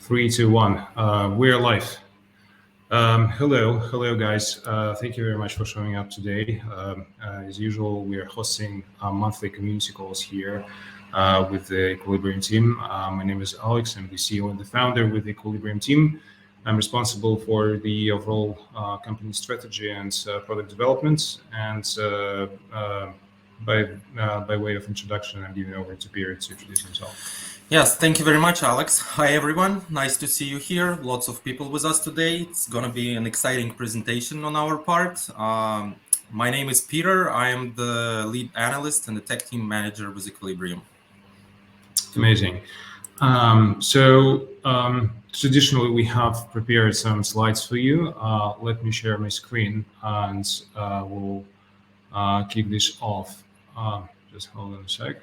Three, two, one. We're live. Hello, guys. Thank you very much for showing up today. As usual, we are hosting monthly community calls here with the Equilibrium team. My name is Alex. I'm the CEO and the founder with the Equilibrium team. I'm responsible for the overall company strategy and product development. And by way of introduction, I'm giving over to Peter to introduce himself. Yes, thank you very much, Alex. Hi, everyone. Nice to see you here. Lots of people with us today. It's going to be an exciting presentation on our part. My name is Peter. I am the lead analyst and the tech team manager with Equilibrium. Amazing. Traditionally, we have prepared some slides for you. Let me share my screen and we'll kick this off. Just hold on a sec.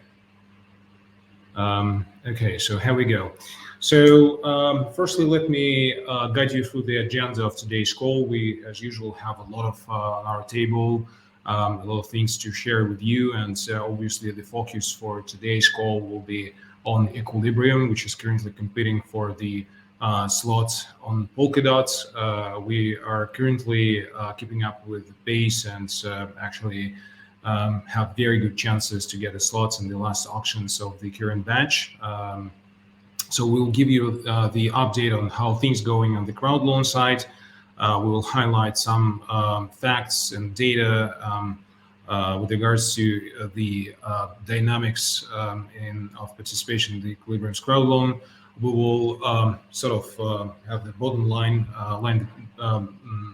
Okay, so here we go. So firstly, let me guide you through the agenda of today's call. We, as usual, have a lot on our table, a lot of things to share with you. And obviously, the focus for today's call will be on Equilibrium, which is currently competing for the slot on Polkadot. We are currently keeping up with the pace and actually have very good chances to get the slots in the last auctions of the current batch. So we'll give you the update on how things going on the crowdloan side. We will highlight some facts and data with regards to the dynamics of participation in the Equilibrium's crowdloan. We will sort of have the bottom line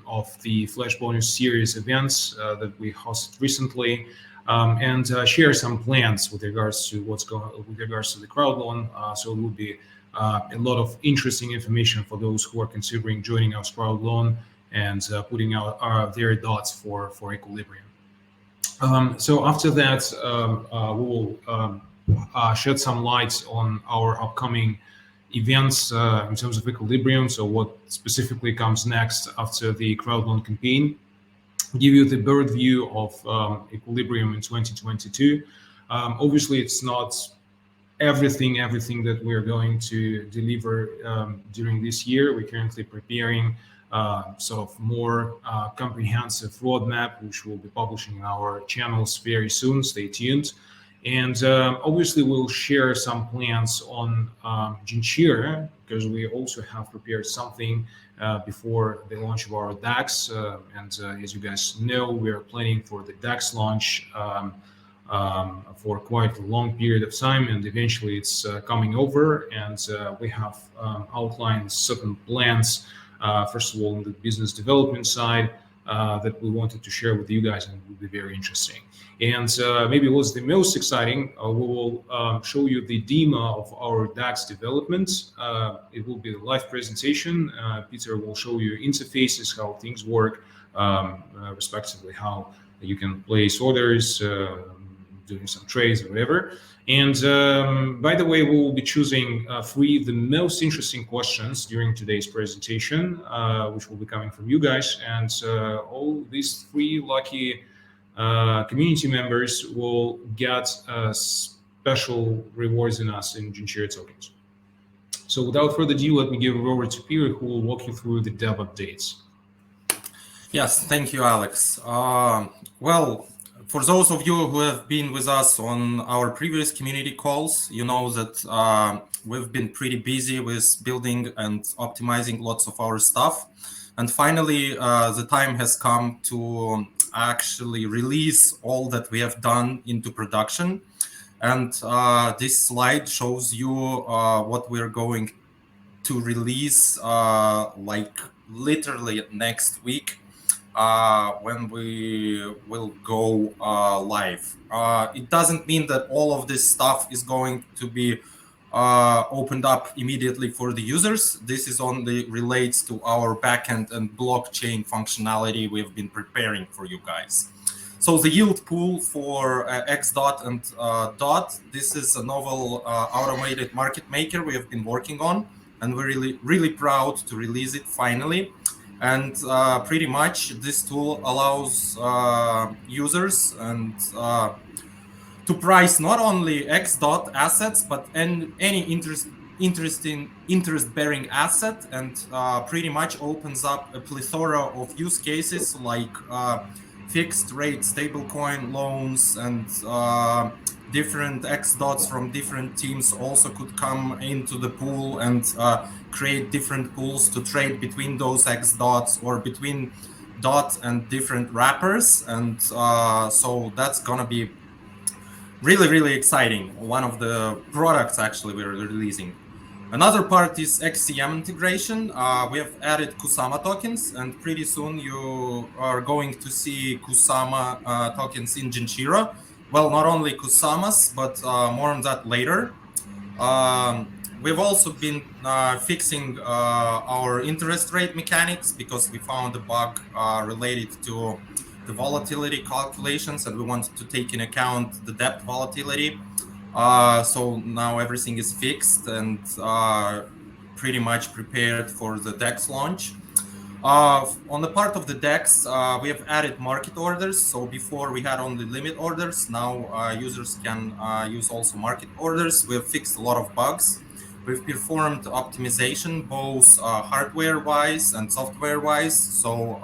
of the Flash Bonus series events that we hosted recently, and share some plans with regards to what's going on with regards to the crowdloan. So it will be a lot of interesting information for those who are considering joining our crowdloan and putting out their dots for Equilibrium. So after that, we will shed some light on our upcoming events in terms of Equilibrium, so what specifically comes next after the crowdloan campaign, give you the bird view of Equilibrium in 2022. Obviously, it's not everything that we're going to deliver during this year. We're currently preparing sort of more comprehensive roadmap, which we'll be publishing in our channels very soon. Stay tuned. And obviously, we'll share some plans on Genshiro, because we also have prepared something before the launch of our DAX. And as you guys know, we are planning for the DAX launch for quite a long period of time, and eventually it's coming over. And we have outlined certain plans, first of all, on the business development side, that we wanted to share with you guys, and it will be very interesting. And maybe what's the most exciting, we will show you the demo of our DAX development. It will be a live presentation. Peter will show you interfaces, how things work, respectively, how you can place orders, doing some trades or whatever. And by the way, we will be choosing three of the most interesting questions during today's presentation, which will be coming from you guys. And all these three lucky community members will get special rewards in us in Genjira tokens. So without further ado, let me give it over to Peter, who will walk you through the dev updates. Yes, thank you, Alex. Well, for those of you who have been with us on our previous community calls, you know that we've been pretty busy with building and optimizing lots of our stuff. And finally, the time has come to actually release all that we have done into production. And this slide shows you what we're going to release like literally next week, when we will go live. It doesn't mean that all of this stuff is going to be opened up immediately for the users. This is only relates to our backend and blockchain functionality we've been preparing for you guys. So the yield pool for xDOT and DOT, this is a novel automated market maker we have been working on, and we're really proud to release it finally. And pretty much this tool allows users and to price not only xDOT assets, but any interest-bearing asset, and pretty much opens up a plethora of use cases like fixed rate stablecoin loans, and different xDOTs from different teams also could come into the pool and create different pools to trade between those xDOTs or between DOT and different wrappers. And so that's gonna be really, really exciting. One of the products actually we're releasing. Another part is Xcm Integration. We have added Kusama tokens, and pretty soon you are going to see Kusama tokens in Genshiro. Well, not only Kusamas, but more on that later. We've also been fixing our interest rate mechanics because we found a bug related to the volatility calculations, and we wanted to take in account the depth volatility. So now everything is fixed and pretty much prepared for the DEX launch. On the part of the DEX, we have added market orders. So before we had only limit orders, now users can use also market orders. We have fixed a lot of bugs. We've performed optimization both hardware-wise and software-wise. So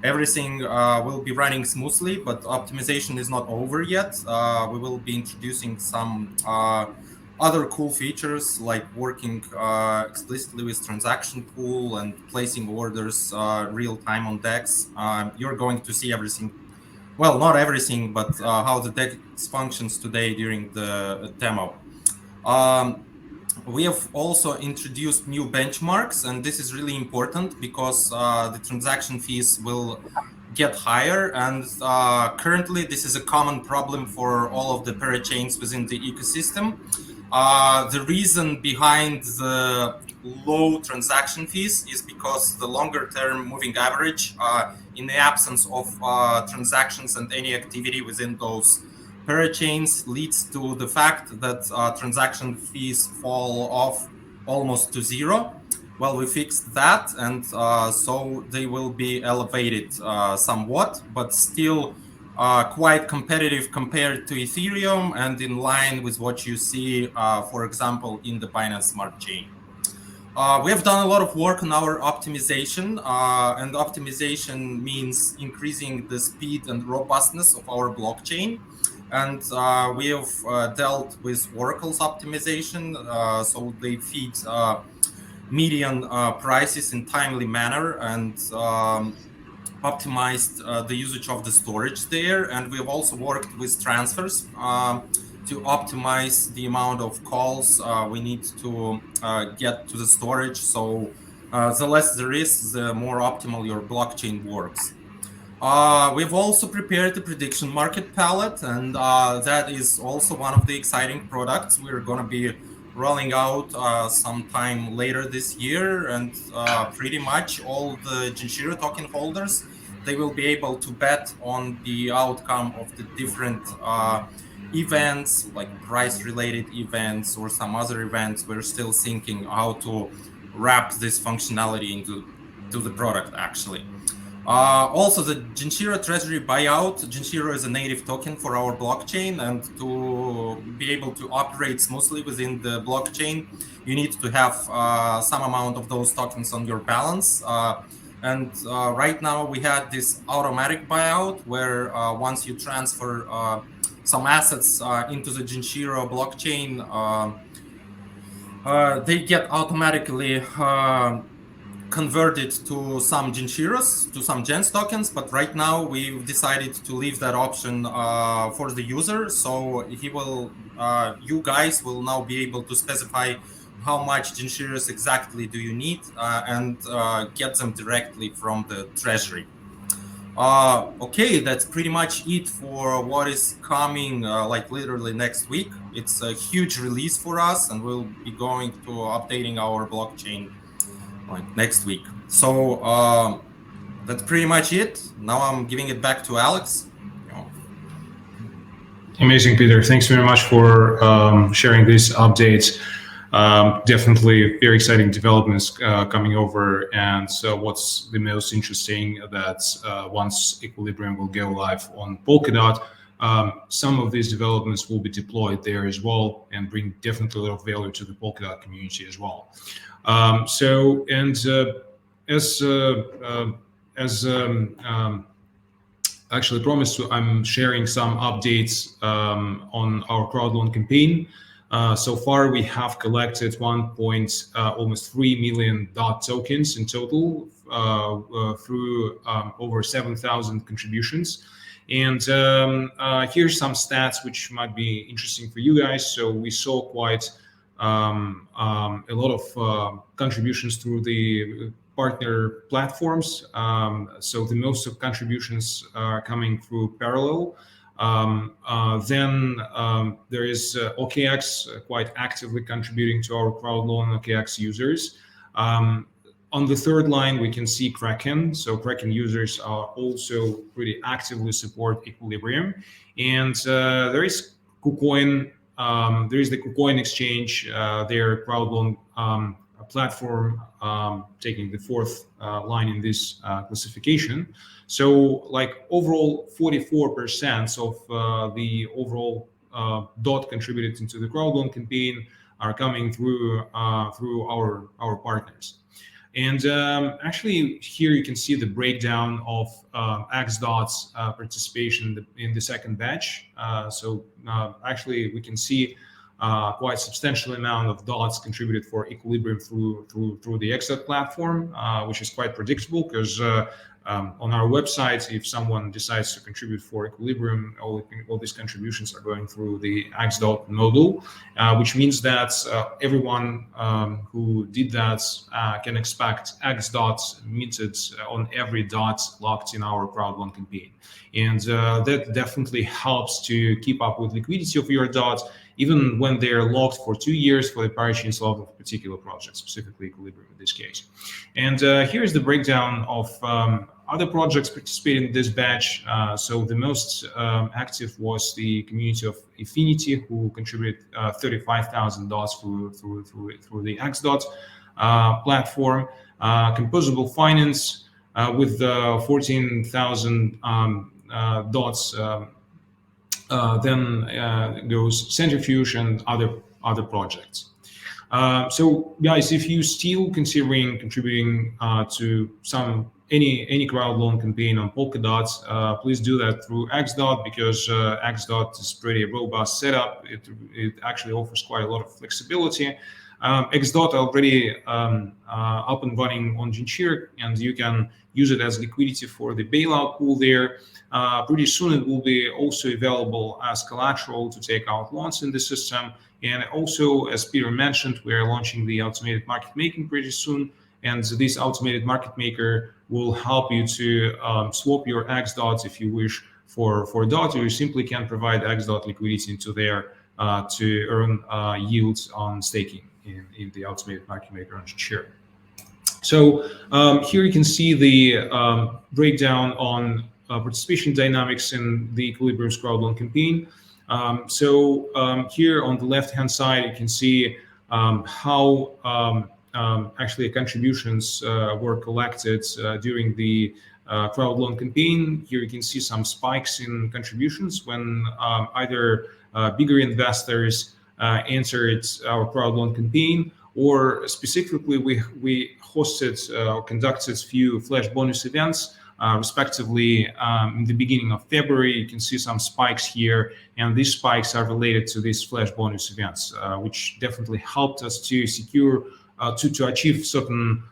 everything will be running smoothly, but optimization is not over yet. We will be introducing some other cool features like working explicitly with transaction pool and placing orders real time on DEX. You're going to see everything, well, not everything, but how the DEX functions today during the demo. We have also introduced new benchmarks, and this is really important because the transaction fees will get higher. And currently, this is a common problem for all of the parachains within the ecosystem. The reason behind the low transaction fees is because the longer-term moving average, in the absence of transactions and any activity within those parachains, leads to the fact that transaction fees fall off almost to zero. Well, we fixed that, and so they will be elevated somewhat, but still quite competitive compared to Ethereum and in line with what you see, for example, in the Binance Smart Chain. We have done a lot of work on our optimization, and optimization means increasing the speed and robustness of our blockchain. And we have dealt with Oracle's optimization, so they feed median prices in timely manner and optimized the usage of the storage there. And we've also worked with transfers to optimize the amount of calls we need to get to the storage. So the less there is, the more optimal your blockchain works. We've also prepared the prediction market palette, and that is also one of the exciting products we're going to be rolling out sometime later this year. And pretty much all the Genshiro token holders, they will be able to bet on the outcome of the different events, like price-related events or some other events. We're still thinking how to wrap this functionality into the product, actually. Also, the Genshiro Treasury Buyout. Genshiro is a native token for our blockchain, and to be able to operate smoothly within the blockchain, you need to have some amount of those tokens on your balance. And right now we had this automatic buyout where once you transfer some assets into the Genshiro blockchain, they get automatically converted to some Genshiros, to some Gens tokens, but right now we've decided to leave that option for the user. So he will, you guys will now be able to specify how much Genshiros exactly do you need and get them directly from the Treasury. Okay, that's pretty much it for what is coming like literally next week. It's a huge release for us, and we'll be going to updating our blockchain like next week. So that's pretty much it. Now I'm giving it back to Alex. Amazing, Peter. Thanks very much for sharing these updates. Definitely very exciting developments coming over. And so what's the most interesting that once Equilibrium will go live on Polkadot, some of these developments will be deployed there as well and bring definitely a lot of value to the Polkadot community as well. Actually promised to, I'm sharing some updates on our crowd loan campaign. So far, we have collected almost 3 million DOT tokens in total through over 7,000 contributions. And here's some stats which might be interesting for you guys. So we saw quite a lot of contributions through the partner platforms. So the most of contributions are coming through Parallel. Then there is OKX quite actively contributing to our crowd loan OKX users. On the third line, we can see Kraken. So Kraken users are also pretty actively support Equilibrium. And there is KuCoin. There is the KuCoin exchange, their crowd loan platform, taking the fourth line in this classification. So like overall 44% of the overall DOT contributed into the crowd loan campaign are coming through our partners. And actually here you can see the breakdown of xDOT's participation in the second batch. Actually we can see quite substantial amount of DOTs contributed for Equilibrium through the xDOT platform, which is quite predictable because on our website, if someone decides to contribute for Equilibrium, all these contributions are going through the xDOT module, which means that everyone who did that can expect xDOT minted on every DOT locked in our crowd loan campaign. And that definitely helps to keep up with liquidity of your DOT, even when they're locked for 2 years for the parachain slot of a particular project, specifically Equilibrium in this case. And here's the breakdown of other projects participating in this batch. So the most active was the community of Affinity, who contributed 35,000 DOTs through the xDOT platform. Composable Finance with 14,000 DOTs. Then goes Centrifuge and other projects. So guys, if you still considering contributing to any crowd loan campaign on Polkadot, please do that through xDOT, because xDOT is pretty robust setup. It actually offers quite a lot of flexibility. xDOT already up and running on Genshiro, and you can use it as liquidity for the bailout pool there. Pretty soon it will be also available as collateral to take out loans in the system. And also, as Peter mentioned, we are launching the automated market making pretty soon. And this automated market maker will help you to swap your xDOT if you wish for DOT. You simply can provide xDOT liquidity into there to earn yields on staking in the automated market maker on Genshiro. So here you can see the breakdown on participation dynamics in the Equilibrium's crowd loan campaign. Here on the left-hand side, you can see how actually contributions were collected during the crowd loan campaign. Here you can see some spikes in contributions when either bigger investors entered our crowd loan campaign, or specifically we hosted or conducted few flash bonus events, respectively in the beginning of February. You can see some spikes here, and these spikes are related to these flash bonus events, which definitely helped us to secure to achieve certain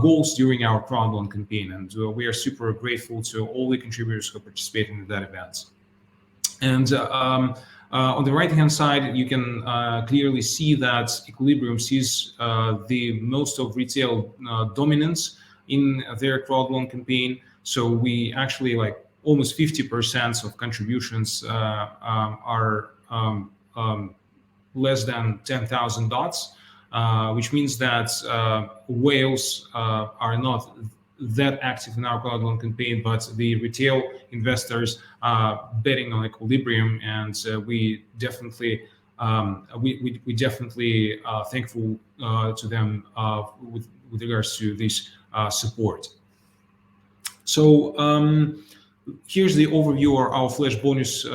goals during our crowd loan campaign. And we are super grateful to all the contributors who participated in that event. And on the right-hand side, you can clearly see that Equilibrium sees the most of retail dominance in their crowd loan campaign. So we actually like almost 50% of contributions are less than 10,000 DOTs, which means that whales are not that active in our crowd loan campaign, but the retail investors are betting on Equilibrium, and we definitely we definitely thankful to them with regards to this support. So Here's the overview of our Flash bonus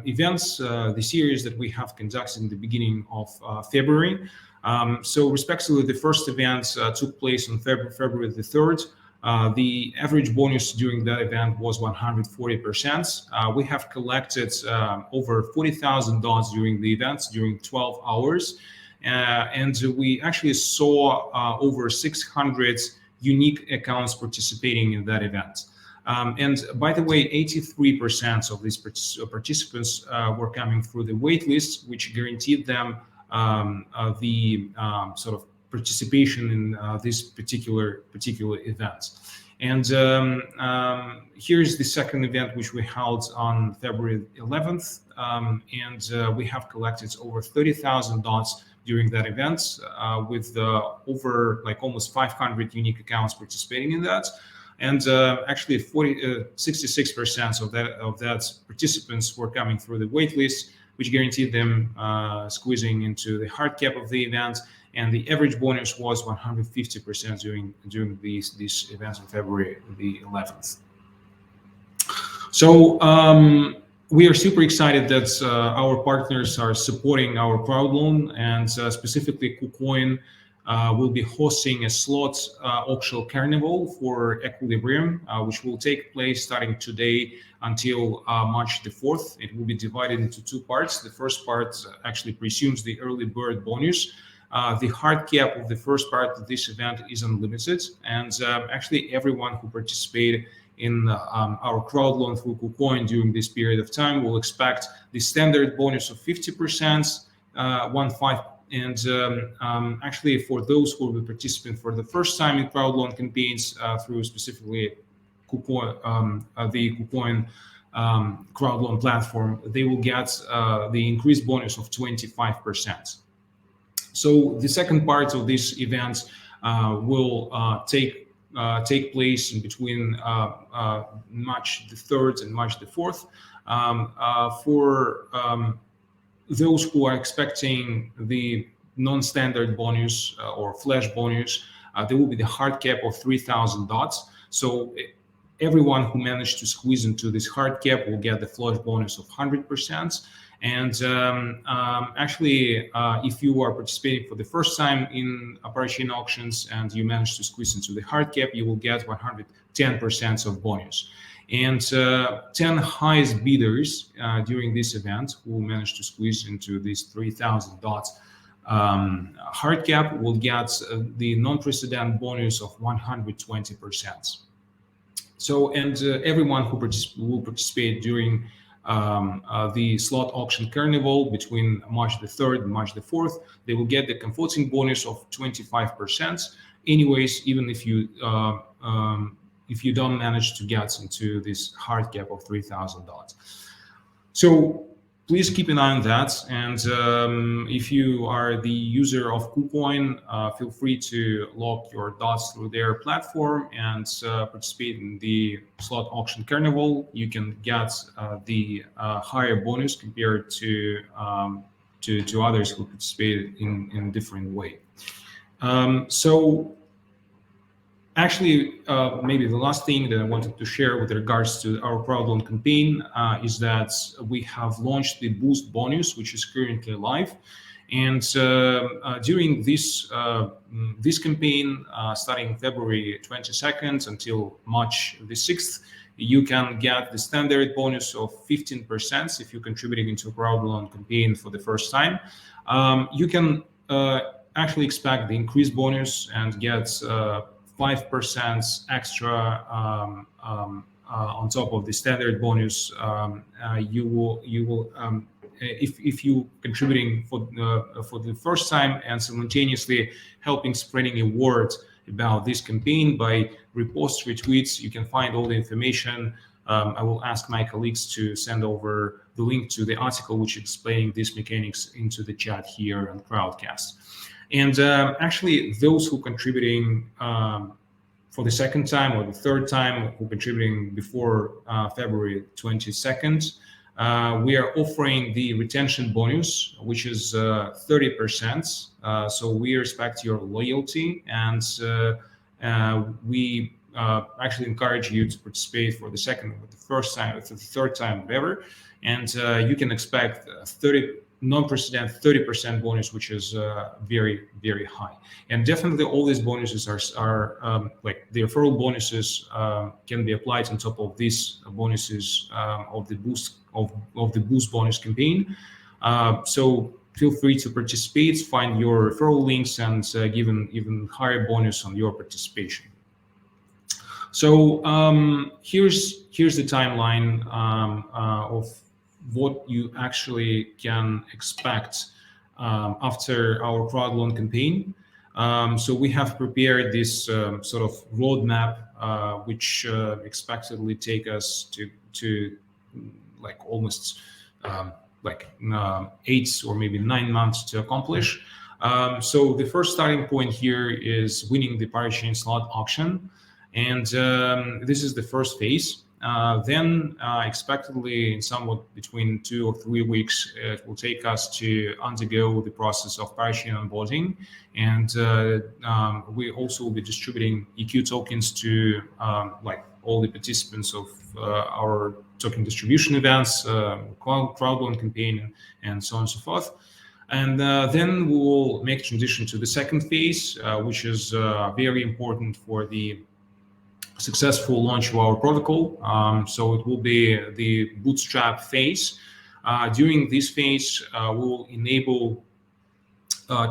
events, the series that we have conducted in the beginning of February. So respectively, the first event took place on February the 3rd. The average bonus during that event was 140%. We have collected over $40,000 during the event, during 12 hours. And we actually saw over 600 unique accounts participating in that event. And by the way, 83% of these participants were coming through the waitlist, which guaranteed them the sort of participation in this particular event. And here's the second event, which we held on February 11th. And we have collected over $30,000 during that event, with over almost 500 unique accounts participating in that. And actually 66% of that participants were coming through the waitlist, which guaranteed them squeezing into the hard cap of the event. And the average bonus was 150% during these events on February the 11th. So we are super excited that our partners are supporting our crowdloan, and specifically KuCoin will be hosting a slot auction carnival for Equilibrium, which will take place starting today until March the 4th. It will be divided into two parts. The first part actually presumes the early bird bonus. The hard cap of the first part of this event is unlimited, and actually everyone who participated in our crowdloan through KuCoin during this period of time will expect the standard bonus of 50%, and actually for those who will be participating for the first time in crowdloan campaigns through specifically KuCoin, the KuCoin crowdloan platform, they will get the increased bonus of 25%. So the second part of this event will take place in between March the 3rd and March the 4th. For those who are expecting the non-standard bonus or flash bonus, there will be the hard cap of 3,000 dots. So everyone who managed to squeeze into this hard cap will get the flash bonus of 100%. And actually, if you are participating for the first time in Apparition auctions and you manage to squeeze into the hard cap, you will get 110% of bonus. And 10 highest bidders during this event who manage to squeeze into these 3,000 dots hard cap will get the non-precedent bonus of 120%. So, and everyone who will participate during the slot auction carnival between March the 3rd and March the 4th, they will get the comforting bonus of 25%. Anyways, even if you don't manage to get into this hard cap of $3,000. So please keep an eye on that. And if you are the user of KuCoin, feel free to lock your dots through their platform and participate in the slot auction carnival. You can get the higher bonus compared to others who participate in a different way. So actually, maybe the last thing that I wanted to share with regards to our crowdloan campaign is that we have launched the Boost bonus, which is currently live. And during this campaign, starting February 22nd until March the 6th, you can get the standard bonus of 15% if you're contributing into a crowdloan campaign for the first time. You can actually expect the increased bonus and get 5% extra on top of the standard bonus. You will if you contributing for the first time and simultaneously helping spreading a word about this campaign by reposts, retweets. You can find all the information. I will ask my colleagues to send over the link to the article which is explaining these mechanics into the chat here on Crowdcast. And actually, those who contributing for the second time or the third time, who contributing before February 22nd, we are offering the retention bonus, which is 30%. So we respect your loyalty, and we actually encourage you to participate for the second, or the first time, or the third time, whatever, and you can expect 30% bonus, which is very, very high. And definitely all these bonuses are like the referral bonuses can be applied on top of these bonuses of the boost bonus campaign. So feel free to participate, find your referral links, and give an even higher bonus on your participation. So here's the timeline of what you actually can expect after our crowd loan campaign. So we have prepared this sort of roadmap, which expectedly take us to like almost 8 or maybe 9 months to accomplish. So the first starting point here is winning the parachain slot auction. And this is the first phase. Then expectedly in somewhat between 2 or 3 weeks, it will take us to undergo the process of parachain onboarding. And we also will be distributing EQ tokens to like all the participants of our token distribution events, crowdloan campaign, and so on and so forth. And then we will make transition to the second phase, which is very important for the successful launch of our protocol. So it will be the Bootstrap Phase. During this phase, we will enable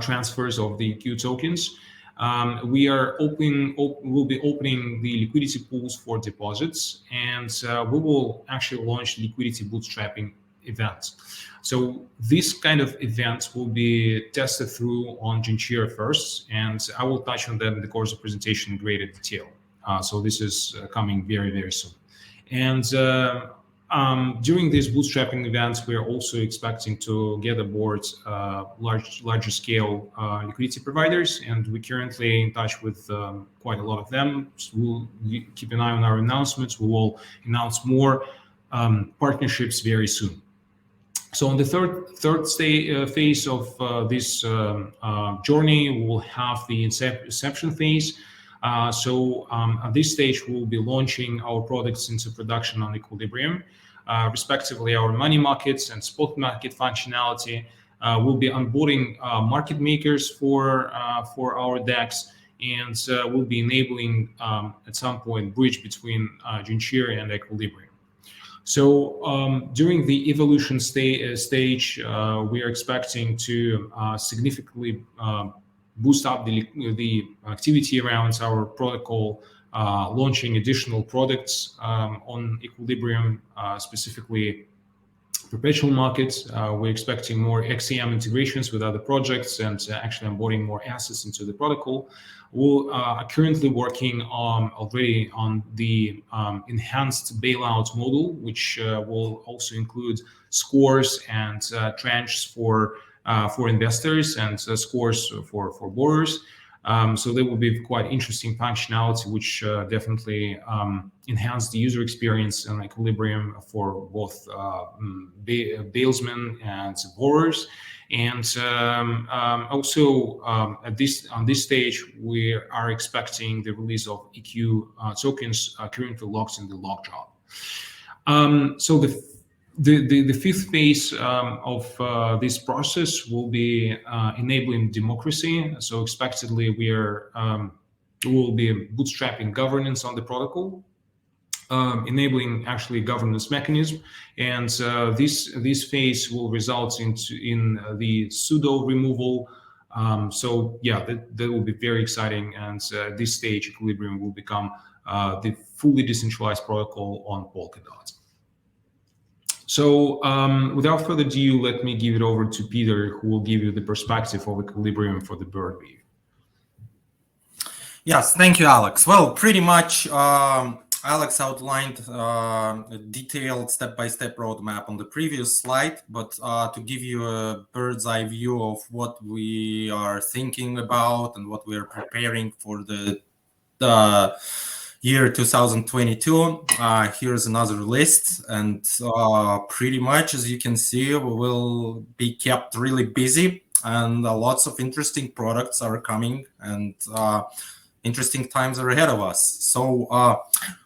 transfers of the EQ tokens. We'll be opening the liquidity pools for deposits, and we will actually launch liquidity bootstrapping events. So this kind of events will be tested through on Genjira first, and I will touch on that in the course of presentation in greater detail. So this is coming very, very soon. And during these bootstrapping events, we're also expecting to get aboard larger scale liquidity providers, and we're currently in touch with quite a lot of them. So we'll keep an eye on our announcements. We will announce more partnerships very soon. So on the third phase of this journey, we will have the inception phase. So at this stage, we'll be launching our products into production on Equilibrium, respectively our money markets and spot market functionality. We'll be onboarding market makers for our DEX, and we'll be enabling at some point bridge between Genshiro and Equilibrium. So during the evolution stage, we are expecting to significantly boost up the activity around our protocol, launching additional products on Equilibrium, specifically perpetual markets. We're expecting more Xcm integrations with other projects and actually onboarding more assets into the protocol. We are currently working already on the enhanced bailout model, which will also include scores and tranches for investors and scores for borrowers. So there will be quite interesting functionality, which definitely enhance the user experience and Equilibrium for both bailsmen and borrowers. And also on this stage, we are expecting the release of EQ tokens currently locked in the lockjaw. So the fifth phase of this process will be enabling democracy. So expectedly, we will be bootstrapping governance on the protocol, enabling actually governance mechanism, and this phase will result in the pseudo removal. So yeah, that will be very exciting, and at this stage, Equilibrium will become the fully decentralized protocol on Polkadot. So without further ado, let me give it over to Peter, who will give you the perspective of Equilibrium for the bird view. Yes, thank you, Alex. Well, pretty much Alex outlined a detailed step-by-step roadmap on the previous slide, but to give you a bird's eye view of what we are thinking about and what we are preparing for the year 2022, here's another list, and pretty much, as you can see, we will be kept really busy, and lots of interesting products are coming, and interesting times are ahead of us. So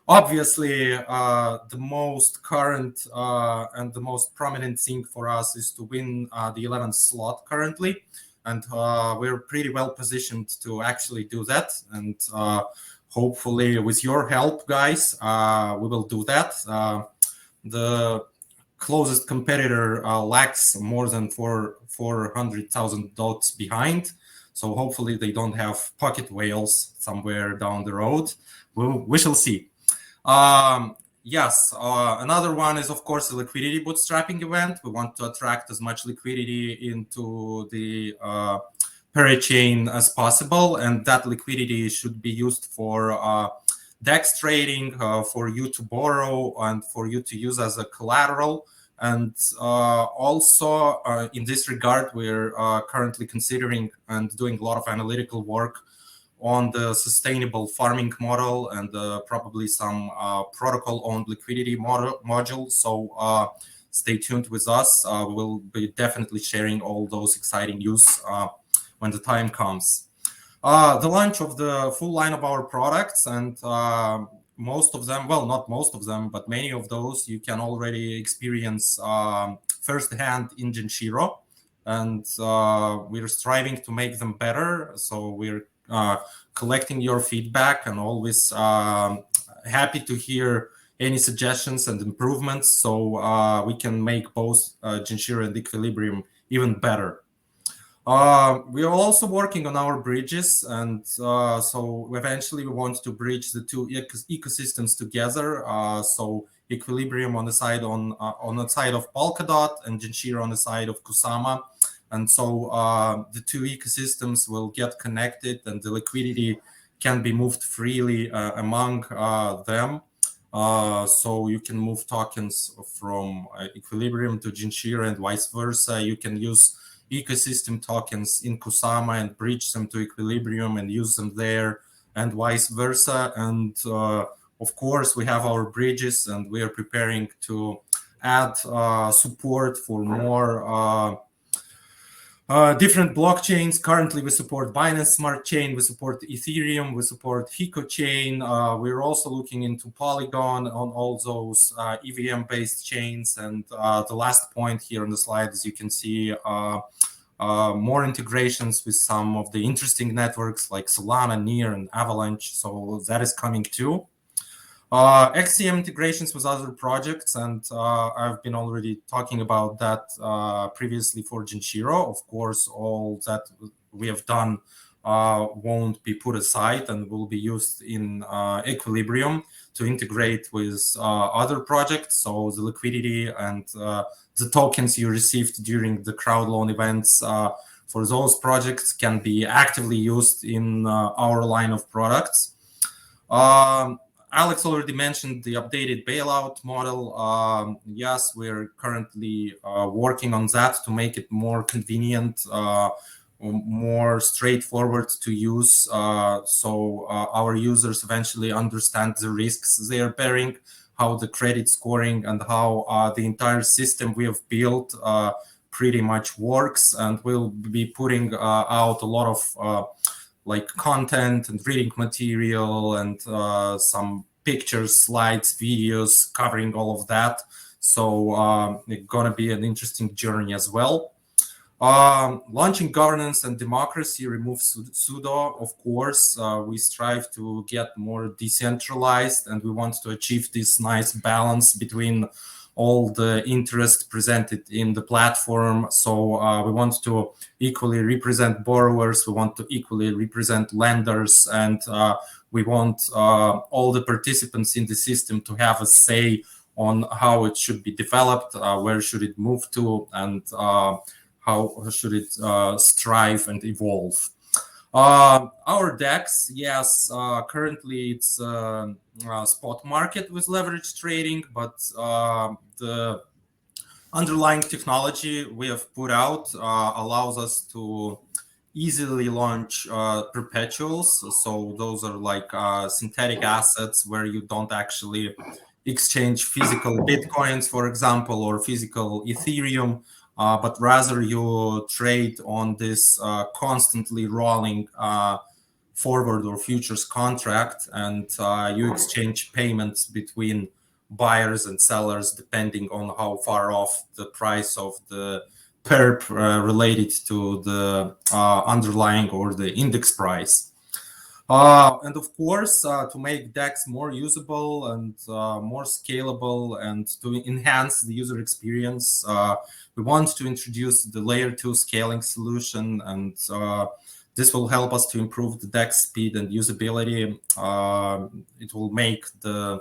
obviously, the most current and the most prominent thing for us is to win the 11th slot currently. And we're pretty well positioned to actually do that. And hopefully, with your help, guys, we will do that. The closest competitor lacks more than 400,000 dots behind. So hopefully they don't have pocket whales somewhere down the road. We shall see. Yes, another one is, of course, the liquidity bootstrapping event. We want to attract as much liquidity into the parachain as possible, and that liquidity should be used for DEX trading, for you to borrow and for you to use as a collateral. And also in this regard, we're currently considering and doing a lot of analytical work on the sustainable farming model and probably some protocol-owned liquidity module. So stay tuned with us. We'll be definitely sharing all those exciting news when the time comes. The launch of the full line of our products, and most of them, well, not most of them, but many of those you can already experience firsthand in Genshiro. And we're striving to make them better. So we're collecting your feedback and always happy to hear any suggestions and improvements so we can make both Genshiro and Equilibrium even better. We are also working on our bridges, and so eventually we want to bridge the two ecosystems together. So Equilibrium on the side of Polkadot and Genshiro on the side of Kusama. And so the two ecosystems will get connected and the liquidity can be moved freely among them. So you can move tokens from Equilibrium to Genshiro and vice versa. You can use ecosystem tokens in Kusama and bridge them to Equilibrium and use them there and vice versa. And of course, we have our bridges and we are preparing to add support for more different blockchains. Currently, we support Binance Smart Chain, we support Ethereum, we support Hiko Chain. We're also looking into Polygon on all those EVM-based chains. And the last point here on the slide, as you can see, more integrations with some of the interesting networks like Solana, Near, and Avalanche. So that is coming too. Xcm integrations with other projects, and I've been already talking about that previously for Genshiro. Of course, all that we have done won't be put aside and will be used in Equilibrium to integrate with other projects. So the liquidity and the tokens you received during the crowdloan events for those projects can be actively used in our line of products. Alex already mentioned the updated bailout model. Yes, we're currently working on that to make it more convenient, more straightforward to use, so our users eventually understand the risks they are bearing, how the credit scoring and how the entire system we have built pretty much works. And we'll be putting out a lot of like content and reading material and some pictures, slides, videos covering all of that. So it's gonna be an interesting journey as well. Launching governance and democracy removes pseudo, of course. We strive to get more decentralized and we want to achieve this nice balance between all the interest presented in the platform. So we want to equally represent borrowers, we want to equally represent lenders, and we want all the participants in the system to have a say on how it should be developed, where should it move to, and how should it strive and evolve. Our DEX, yes, currently it's a spot market with leverage trading, but the underlying technology we have put out allows us to easily launch perpetuals. So those are like synthetic assets where you don't actually exchange physical Bitcoins, for example, or physical Ethereum, but rather you trade on this constantly rolling forward or futures contract, and you exchange payments between buyers and sellers depending on how far off the price of the perp related to the underlying or the index price. And of course, to make DEX more usable and more scalable and to enhance the user experience, we want to introduce the layer 2 scaling solution, and this will help us to improve the DEX speed and usability. It will make the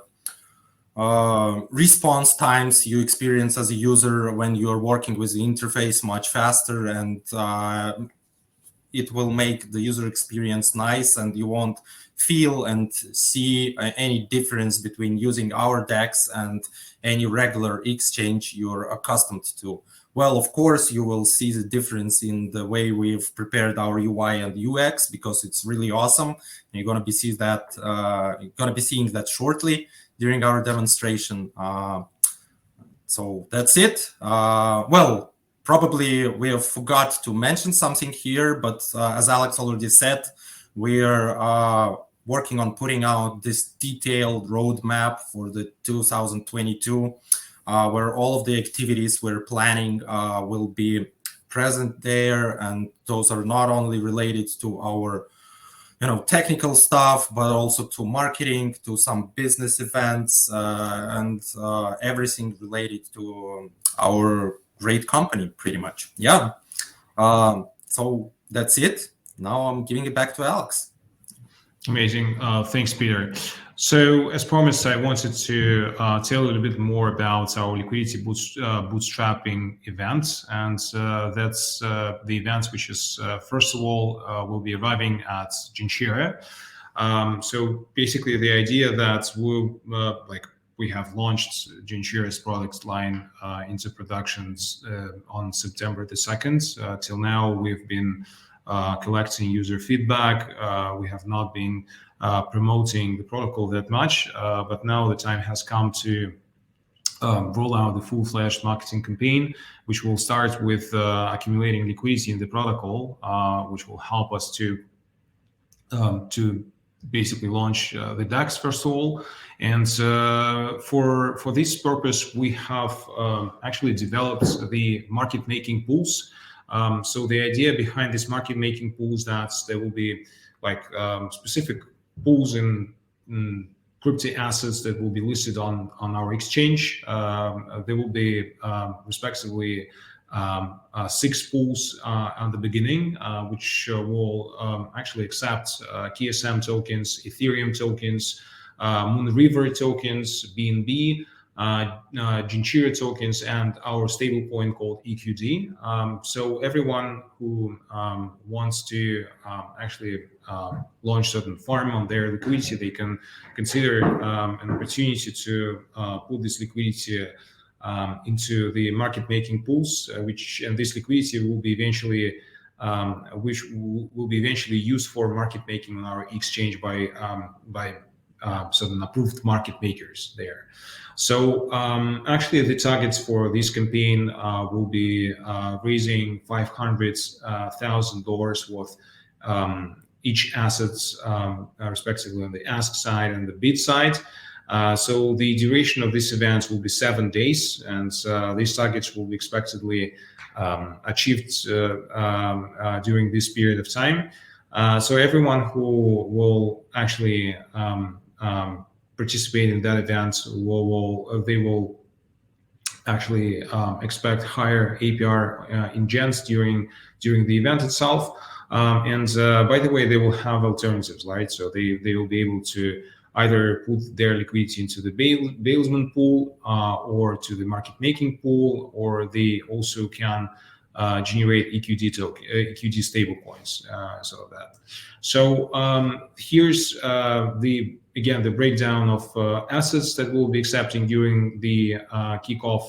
response times you experience as a user when you're working with the interface much faster, and it will make the user experience nice, and you won't feel and see any difference between using our DEX and any regular exchange you're accustomed to. Well, of course, you will see the difference in the way we've prepared our UI and UX, because it's really awesome. And you're going to be seeing that shortly during our demonstration. So that's it. Well, probably we have forgot to mention something here, but as Alex already said, we are working on putting out this detailed roadmap for the 2022, where all of the activities we're planning will be present there, and those are not only related to our technical stuff, but also to marketing, to some business events, and everything related to our great company, pretty much. Yeah. So that's it. Now I'm giving it back to Alex. Amazing. Thanks, Peter. So as promised, I wanted to tell a little bit more about our liquidity bootstrapping event. And that's the event which is, first of all, will be arriving at Genshiro. So basically the idea that we have launched Genshiro's product line into productions on September the 2nd. Till now, we've been collecting user feedback. We have not been promoting the protocol that much, but now the time has come to roll out the full-fledged marketing campaign, which will start with accumulating liquidity in the protocol, which will help us to basically launch the DEX first of all. And for this purpose, we have actually developed the market making pools. So the idea behind this market making pools that there will be specific pools in crypto assets that will be listed on our exchange. There will be respectively 6 pools at the beginning, which will actually accept XCM tokens, Ethereum tokens, Moonriver tokens, BNB, Genjira tokens, and our stablecoin called EQD. So everyone who wants to actually launch certain farm on their liquidity, they can consider an opportunity to put this liquidity into the market making pools, and this liquidity will be eventually used for market making on our exchange by certain approved market makers there. So actually the targets for this campaign will be raising $500,000 worth each assets respectively on the ask side and the bid side. So the duration of this event will be 7 days, and these targets will be expectedly achieved during this period of time. So everyone who will actually participate in that event will actually expect higher APR in gens during the event itself. And by the way, they will have alternatives, right? So they will be able to either put their liquidity into the bailsman pool or to the market making pool, or they also can generate EQD stablecoins. So here's the breakdown of assets that we'll be accepting during the kickoff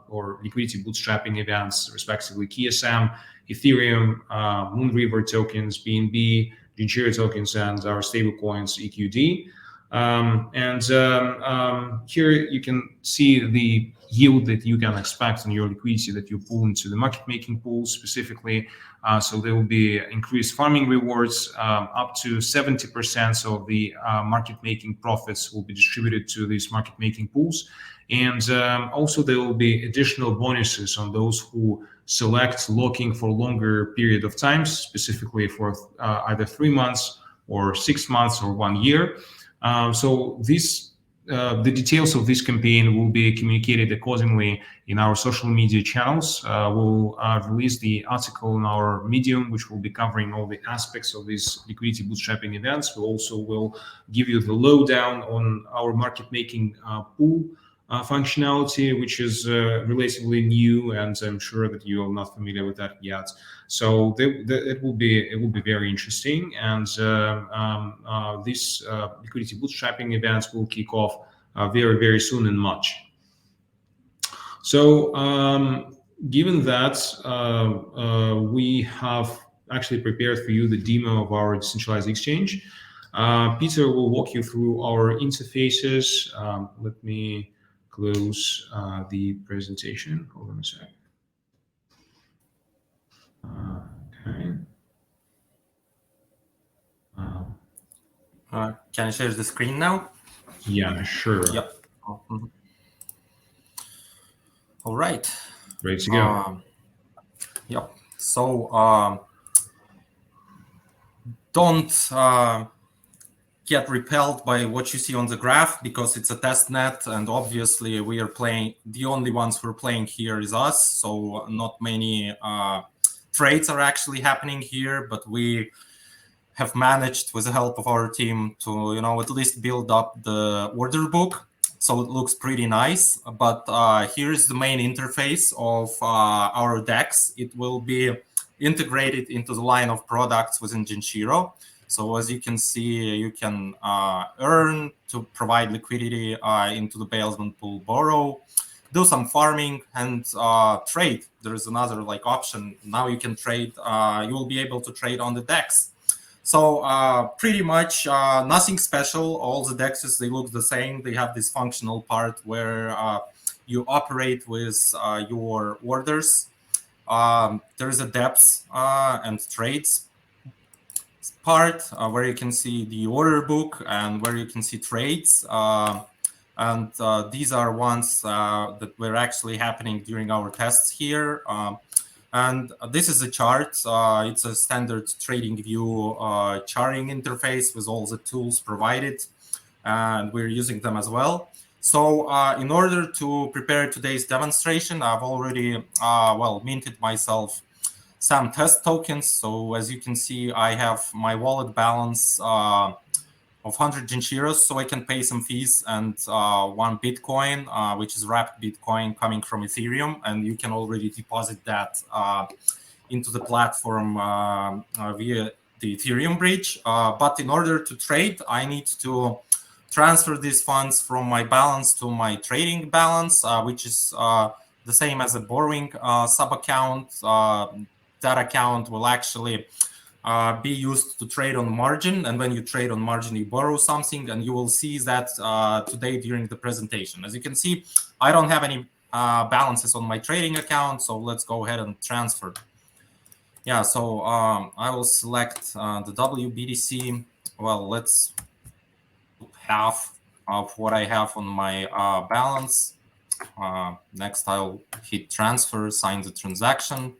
or liquidity bootstrapping events, respectively XCM, Ethereum, Moonriver tokens, BNB, Genjira tokens, and our stablecoins EQD. And here you can see the yield that you can expect on your liquidity that you pull into the market making pools specifically. So there will be increased farming rewards, up to 70% of the market making profits will be distributed to these market making pools. And also there will be additional bonuses on those who select locking for longer period of time, specifically for either 3 months or 6 months or 1 year. So this the details of this campaign will be communicated accordingly in our social media channels. We'll release the article in our Medium, which will be covering all the aspects of these liquidity bootstrapping events. We also will give you the lowdown on our market making pool functionality, which is relatively new, and I'm sure that you are not familiar with that yet. So it will be very interesting, and this liquidity bootstrapping events will kick off very soon in March. So given that, we have actually prepared for you the demo of our decentralized exchange. Peter will walk you through our interfaces. Let me close the presentation. Hold on a sec. Okay. Can I share the screen now? Yeah, sure. Yep. All right. Ready to go. Yep. So don't get repelled by what you see on the graph, because it's a test net, and obviously we are playing, the only ones who are playing here is us, so not many trades are actually happening here, but we have managed with the help of our team to, you know, at least build up the order book, so it looks pretty nice. But here is the main interface of our DEX. It will be integrated into the line of products within Genshiro. So as you can see, you can earn to provide liquidity into the bailment pool, borrow, do some farming, and trade. There is another option. Now you can trade. You will be able to trade on the DEX. So pretty much nothing special. All the DEXs, they look the same. They have this functional part where you operate with your orders. There is a depth and trades part where you can see the order book and where you can see trades. And these are ones that were actually happening during our tests here. And this is a chart. It's a standard trading view charting interface with all the tools provided, and we're using them as well. So in order to prepare today's demonstration, I've already, minted myself some test tokens. So as you can see, I have my wallet balance of 100 Genshiros, so I can pay some fees, and 1 Bitcoin, which is wrapped Bitcoin coming from Ethereum, and you can already deposit that into the platform via the Ethereum bridge. But in order to trade, I need to transfer these funds from my balance to my trading balance, which is the same as a borrowing sub-account. That account will actually be used to trade on margin, and when you trade on margin, you borrow something, and you will see that today during the presentation. As you can see, I don't have any balances on my trading account, so let's go ahead and transfer. Yeah, so I will select the WBTC. Well, let's half of what I have on my balance. Next, I'll hit transfer, sign the transaction.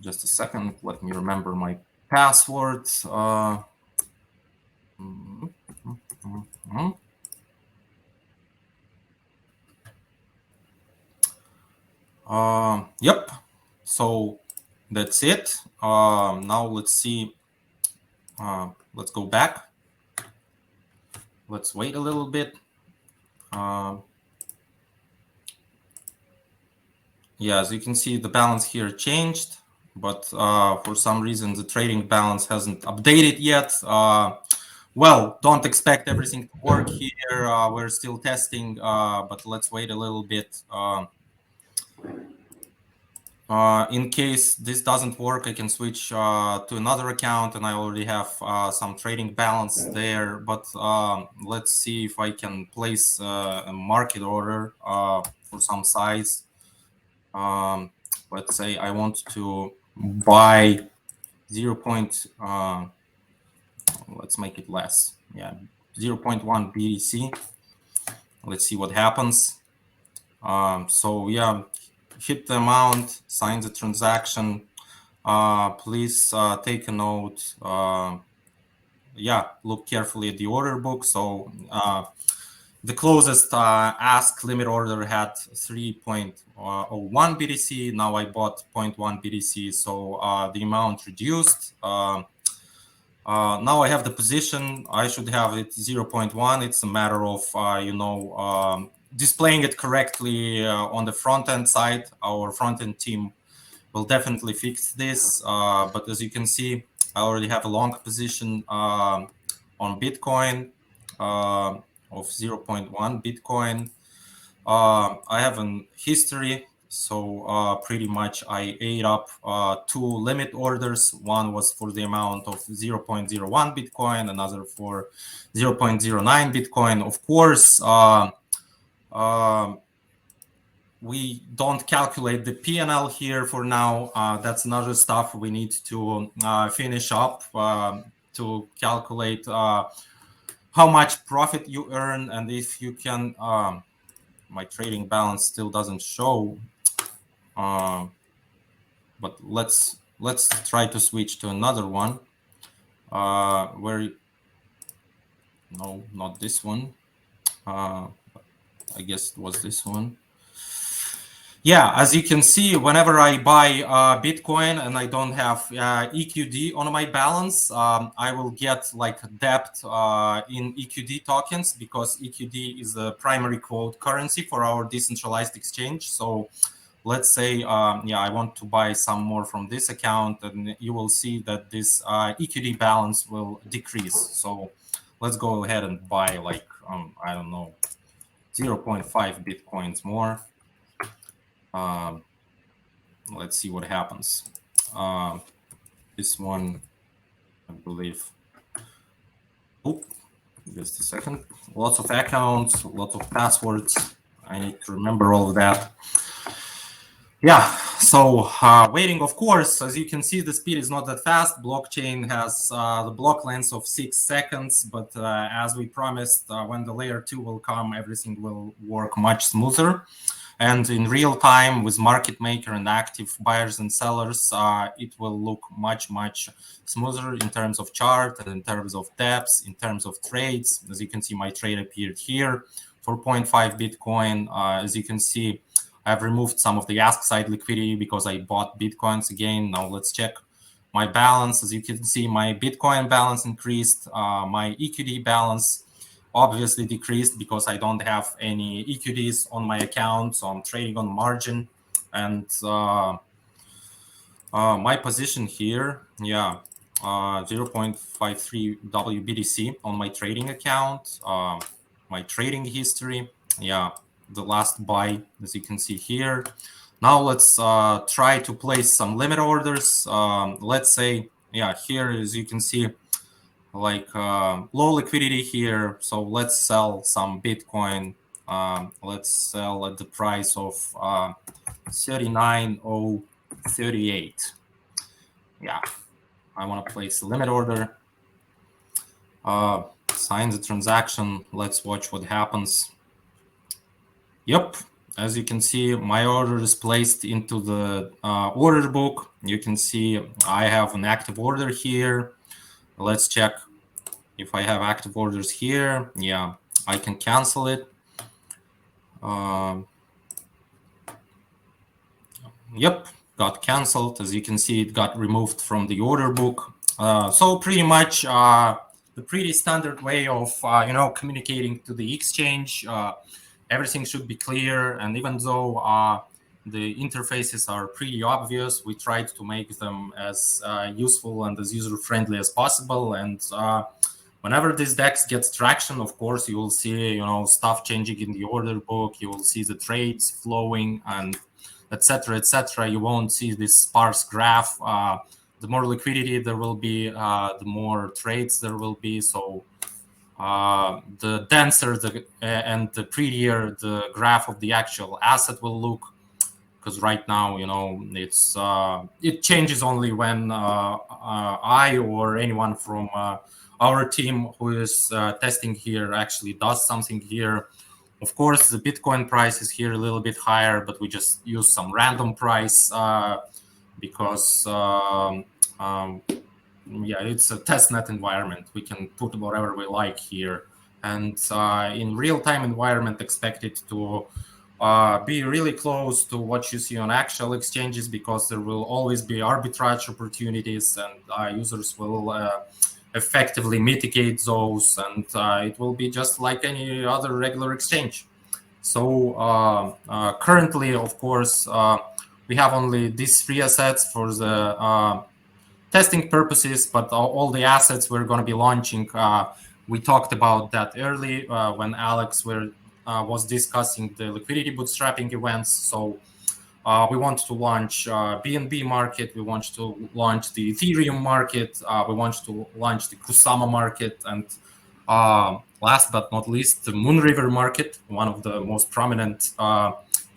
Just a second, let me remember my password. Yep, so that's it. Now let's see. Let's go back. Let's wait a little bit. Yeah, as you can see, the balance here changed, but for some reason, the trading balance hasn't updated yet. Well, don't expect everything to work here. We're still testing, but let's wait a little bit. In case this doesn't work, I can switch to another account, and I already have some trading balance there. But let's see if I can place a market order for some size. Let's say I want to buy 0. Let's make it less. Yeah, 0.1 BTC. Let's see what happens. So yeah, hit the amount, sign the transaction. Please take a note. Yeah, look carefully at the order book. So the closest ask limit order had 3.01 BTC. Now I bought 0.1 BTC, so the amount reduced. Now I have the position. I should have it 0.1. It's a matter of displaying it correctly on the front end side. Our front end team will definitely fix this. But as you can see, I already have a long position on Bitcoin of 0.1 Bitcoin. I have a history. So pretty much I ate up 2 limit orders. One was for the amount of 0.01 Bitcoin, another for 0.09 Bitcoin. Of course, we don't calculate the P&L here for now. That's another stuff we need to finish up to calculate how much profit you earn, and if you can. My trading balance still doesn't show. But let's try to switch to another one where no, not this one. I guess it was this one. Yeah, as you can see, whenever I buy Bitcoin and I don't have EQD on my balance, I will get like debt in EQD tokens, because EQD is the primary quote currency for our decentralized exchange. So let's say, I want to buy some more from this account, and you will see that this EQD balance will decrease. So let's go ahead and buy like, I don't know, 0.5 Bitcoins more. Let's see what happens. This one, I believe. Oh, just a second. Lots of accounts, lots of passwords. I need to remember all of that. Yeah, so waiting, of course, as you can see, the speed is not that fast. Blockchain has the block length of 6 seconds, but as we promised, when the layer 2 will come, everything will work much smoother. And in real time, with market maker and active buyers and sellers, it will look much, much smoother in terms of chart and in terms of depths, in terms of trades. As you can see, my trade appeared here for 0.5 Bitcoin. As you can see, I've removed some of the ask side liquidity because I bought Bitcoins again. Now let's check my balance. As you can see, my Bitcoin balance increased. My EQD balance obviously decreased because I don't have any EQDs on my account, so I'm trading on margin. And my position here, 0.53 WBTC on my trading account. My trading history, the last buy, as you can see here. Now let's try to place some limit orders. Let's say, here, as you can see, like low liquidity here. So let's sell some Bitcoin. Let's sell at the price of 39.038. Yeah, I want to place a limit order. Sign the transaction. Let's watch what happens. Yep, as you can see, my order is placed into the order book. You can see I have an active order here. Let's check if I have active orders here. Yeah, I can cancel it. Yep, got canceled. As you can see, it got removed from the order book. So pretty much the pretty standard way of communicating to the exchange. Everything should be clear, and even though the interfaces are pretty obvious, we tried to make them as useful and as user-friendly as possible. And whenever this DEX gets traction, of course, you will see stuff changing in the order book. You will see the trades flowing, and etc., etc., you won't see this sparse graph. The more liquidity there will be, the more trades there will be. So the denser and the prettier the graph of the actual asset will look. Because right now, it changes only when I or anyone from our team who is testing here actually does something here. Of course, the Bitcoin price is here a little bit higher, but we just use some random price because it's a testnet environment. We can put whatever we like here, and in real-time environment, expect it to be really close to what you see on actual exchanges, because there will always be arbitrage opportunities, and users will effectively mitigate those, and it will be just like any other regular exchange. So currently, of course, we have only these 3 assets for the testing purposes, but all the assets we're going to be launching, we talked about that early when Alex was discussing the liquidity bootstrapping events. So we want to launch BNB market, we want to launch the Ethereum market, we want to launch the Kusama market, and last but not least, the Moonriver market, one of the most prominent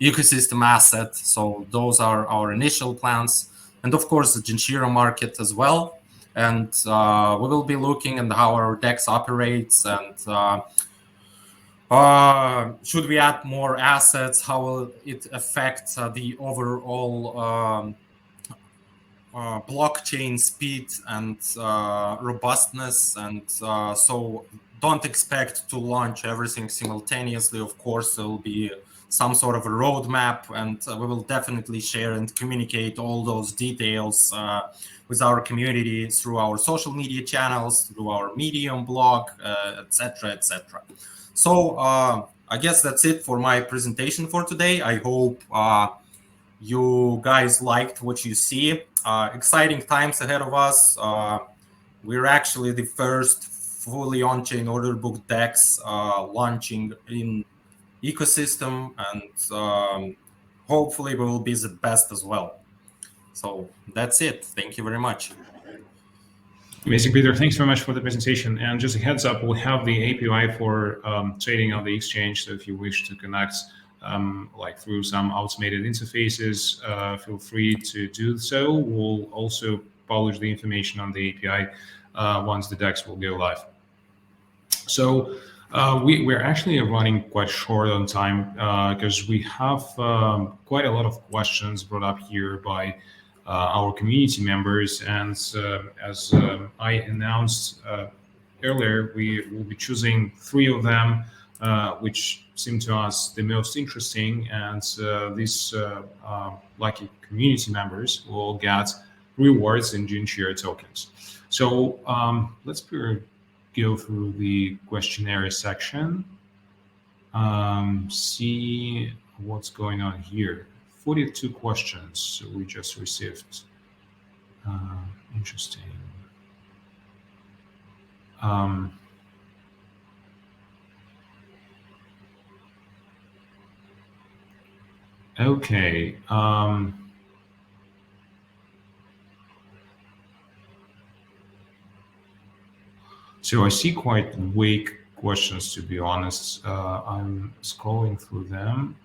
ecosystem assets. So those are our initial plans. And of course, the Genshiro market as well. And we will be looking at how our DEX operates, and should we add more assets, how will it affect the overall blockchain speed and robustness. And so don't expect to launch everything simultaneously. Of course, there will be some sort of a roadmap, and we will definitely share and communicate all those details with our community through our social media channels, through our Medium blog, etc., etc. So I guess that's it for my presentation for today. I hope you guys liked what you see. Exciting times ahead of us. We're actually the first fully on-chain order book DEX launching in ecosystem, and hopefully we will be the best as well. So that's it. Thank you very much. Amazing, Peter. Thanks very much for the presentation. And just a heads up, we'll have the API for trading on the exchange. So if you wish to connect like through some automated interfaces, feel free to do so. We'll also publish the information on the API once the DEX will go live. So we're actually running quite short on time because we have quite a lot of questions brought up here by our community members. And as I announced earlier, we will be choosing 3 of them, which seem to us the most interesting. And these lucky community members will get rewards in Genjira tokens. So let's go through the questionnaire section, see what's going on here. 42 questions we just received. Interesting. Okay. So I see quite vague questions, to be honest. I'm scrolling through them.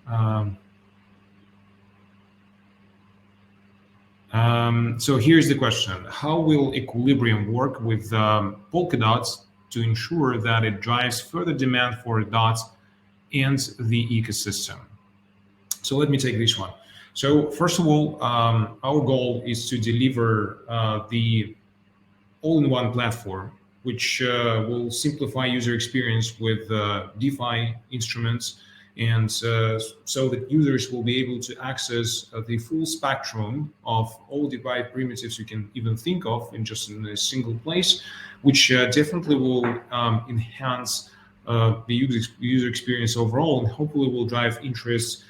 So here's the question. How will Equilibrium work with Polkadot to ensure that it drives further demand for DOT and the ecosystem? So let me take this one. So first of all, our goal is to deliver the all-in-one platform, which will simplify user experience with DeFi instruments, and so that users will be able to access the full spectrum of all DeFi primitives you can even think of in just in a single place, which definitely will enhance the user experience overall, and hopefully will drive interest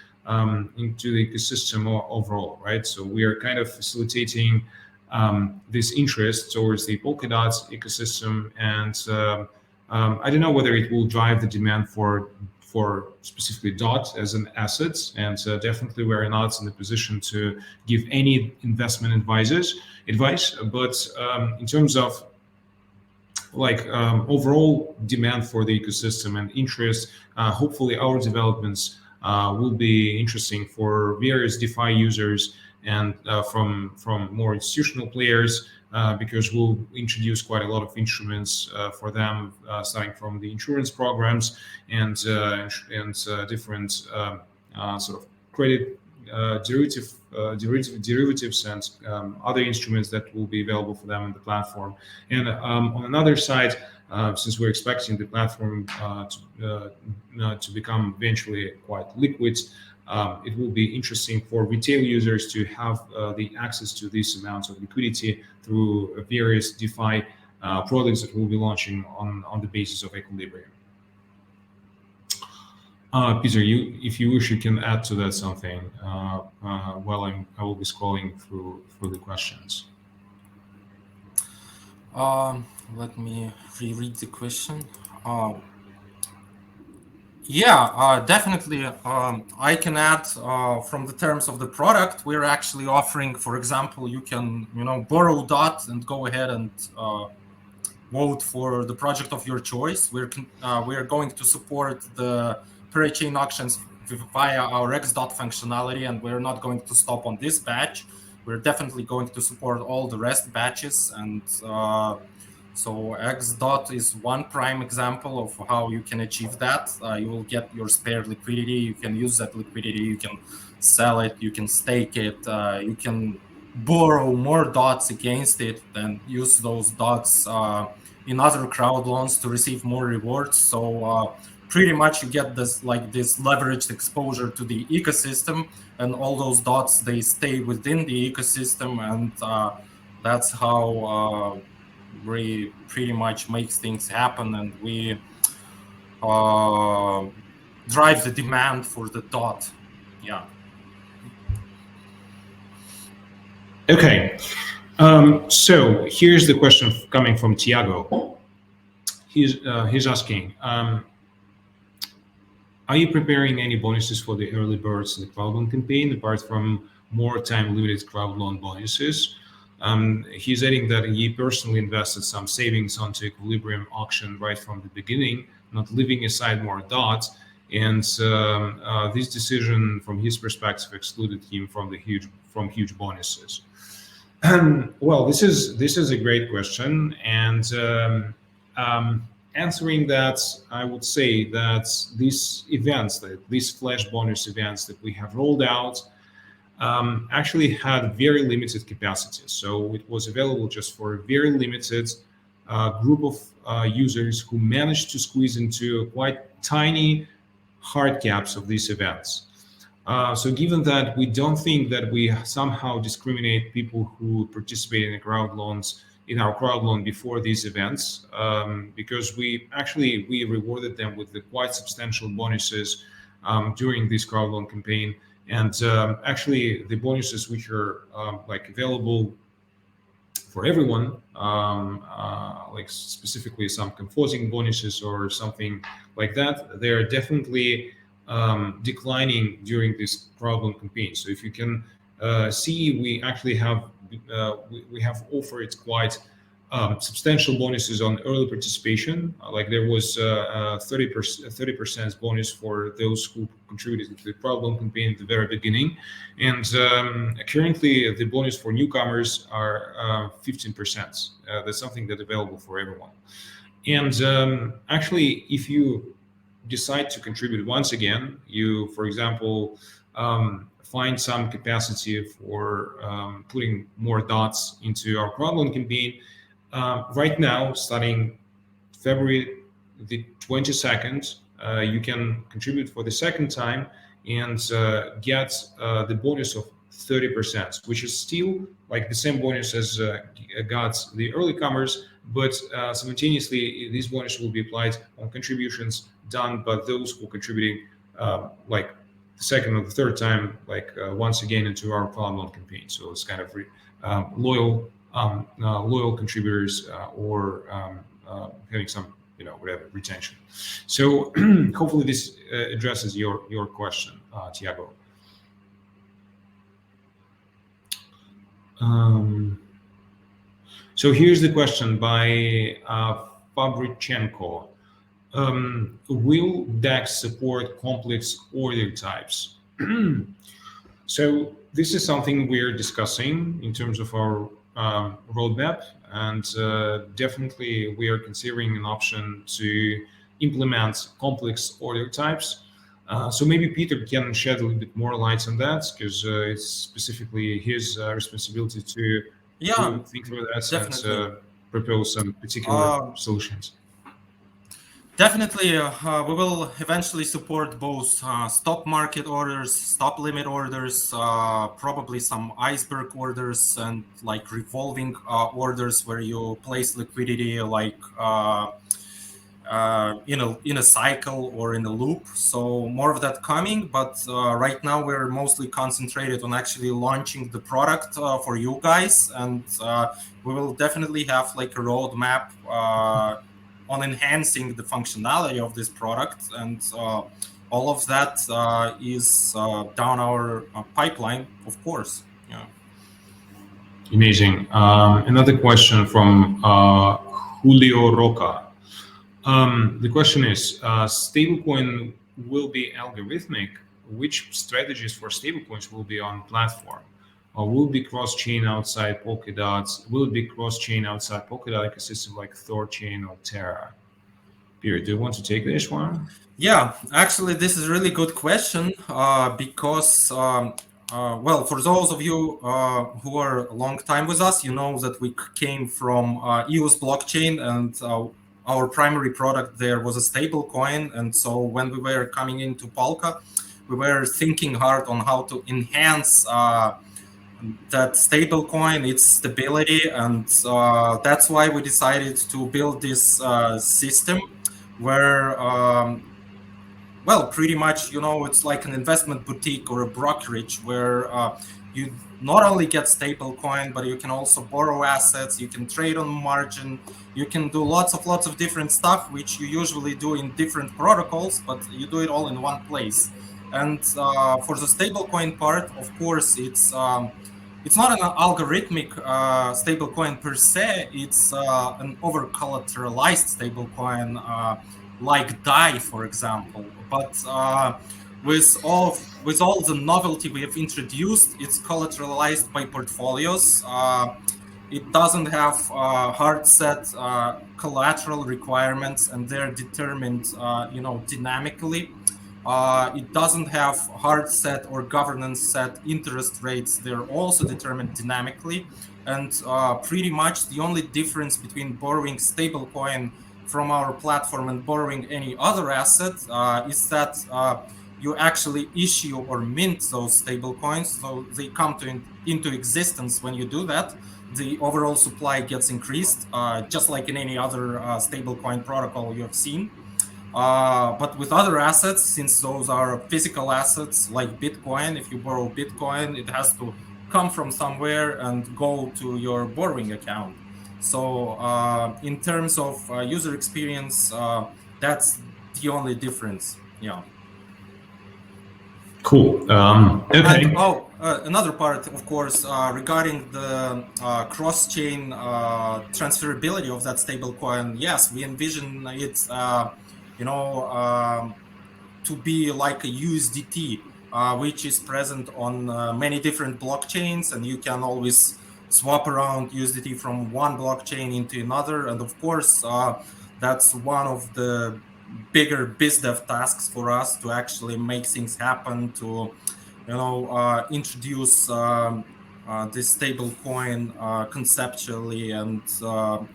into the ecosystem overall, right? So we are kind of facilitating this interest towards the Polkadot ecosystem, and I don't know whether it will drive the demand for for specifically DOT as an asset, and definitely we're not in a position to give any investment advice. But in terms of overall demand for the ecosystem and interest, hopefully our developments will be interesting for various DeFi users and from more institutional players, because we'll introduce quite a lot of instruments for them, starting from the insurance programs and different sort of credit derivatives and other instruments that will be available for them on the platform. And on another side, since we're expecting the platform to become eventually quite liquid, it will be interesting for retail users to have the access to these amounts of liquidity through various DeFi products that we'll be launching on the basis of Equilibrium. Peter, if you wish, you can add to that something while I will be scrolling through the questions. Let me reread the question. Definitely. I can add from the terms of the product. We're actually offering, for example, you can borrow DOT and go ahead and vote for the project of your choice. We're going to support the per-chain auctions via our xDOT functionality, and we're not going to stop on this batch. We're definitely going to support all the rest batches, and so xDOT is one prime example of how you can achieve that. You will get your spare liquidity. You can use that liquidity. You can sell it. You can stake it. You can borrow more DOTs against it, then use those DOTs in other crowd loans to receive more rewards. So pretty much you get this leveraged exposure to the ecosystem, and all those DOTs, they stay within the ecosystem, and that's how we pretty much make things happen, and we drive the demand for the DOT. Yeah. Okay. So here's the question coming from Tiago. He's asking, are you preparing any bonuses for the early birds in the crowdloan campaign apart from more time-limited crowdloan bonuses? He's adding that he personally invested some savings onto Equilibrium auction right from the beginning, not leaving aside more DOT, and this decision, from his perspective, excluded him from huge bonuses. Well, this is a great question, and answering that, I would say that these events, these flash bonus events that we have rolled out, actually had very limited capacity. So it was available just for a very limited group of users who managed to squeeze into quite tiny hard caps of these events. So given that we don't think that we somehow discriminate people who participate in our crowd loan before these events, because we rewarded them with the quite substantial bonuses during this crowd loan campaign, and actually the bonuses which are available for everyone, like specifically some composing bonuses or something like that, they're definitely declining during this crowd loan campaign. So if you can see, we actually have we have offered quite substantial bonuses on early participation. Like there was 30% bonus for those who contributed to the crowd loan campaign at the very beginning, and currently the bonus for newcomers are 15%. That's something that's available for everyone. And actually, if you decide to contribute once again, you, for example, find some capacity for putting more DOTs into our crowd loan campaign. Right now, starting February the 22nd, you can contribute for the second time and get the bonus of 30%, which is still like the same bonus as got the early comers, but simultaneously this bonus will be applied on contributions done by those who are contributing like the second or the third time, like once again into our crowd loan campaign. So it's kind of loyal contributors or having some whatever retention. So hopefully this addresses your question, Tiago. So here's the question by Fabrichenko. Will DEX support complex order types? So this is something we're discussing in terms of our roadmap, and definitely we are considering an option to implement complex order types. So maybe Peter can shed a little bit more light on that, because it's specifically his responsibility to think through that definitely. and propose some particular solutions. Definitely, we will eventually support both stop market orders, stop limit orders, probably some iceberg orders, and like revolving orders where you place liquidity like in a cycle or in a loop. So more of that coming, but right now we're mostly concentrated on actually launching the product for you guys, and we will definitely have like a roadmap on enhancing the functionality of this product, and all of that is down our pipeline, of course. Yeah. Amazing. Another question from Julio Roca. The question is, stablecoin will be algorithmic. Which strategies for stablecoins will be on platform? Or will it be cross-chain outside Polkadot? Will it be cross-chain outside Polkadot ecosystem like Thorchain or Terra? Peter, do you want to take this one? Yeah, actually, this is a really good question because, well, for those of you who are a long time with us, you know that we came from EOS blockchain, and our primary product there was a stable coin. And so when we were coming into Polka, we were thinking hard on how to enhance that stable coin, its stability, and that's why we decided to build this system where well, pretty much, it's like an investment boutique or a brokerage where you not only get stable coin, but you can also borrow assets, you can trade on margin, you can do lots of different stuff, which you usually do in different protocols, but you do it all in one place. And for the stablecoin part, of course, it's not an algorithmic stablecoin per se. It's an over-collateralized stablecoin, like DAI, for example. But with all the novelty we have introduced, it's collateralized by portfolios. It doesn't have hard set collateral requirements, and they're determined, dynamically. It doesn't have hard set or governance set interest rates. They're also determined dynamically. And pretty much the only difference between borrowing stablecoin from our platform and borrowing any other asset is that you actually issue or mint those stablecoins. So they come into existence when you do that. The overall supply gets increased, just like in any other stablecoin protocol you have seen. But with other assets, since those are physical assets like Bitcoin, if you borrow Bitcoin, it has to come from somewhere and go to your borrowing account. So in terms of user experience, that's the only difference. Yeah. Cool. Okay. And, another part, of course, regarding the cross-chain transferability of that stablecoin. Yes, we envision it, to be like a USDT, which is present on many different blockchains, and you can always swap around USDT from one blockchain into another. And of course, that's one of the bigger biz dev tasks for us, to actually make things happen, to introduce this stable coin conceptually and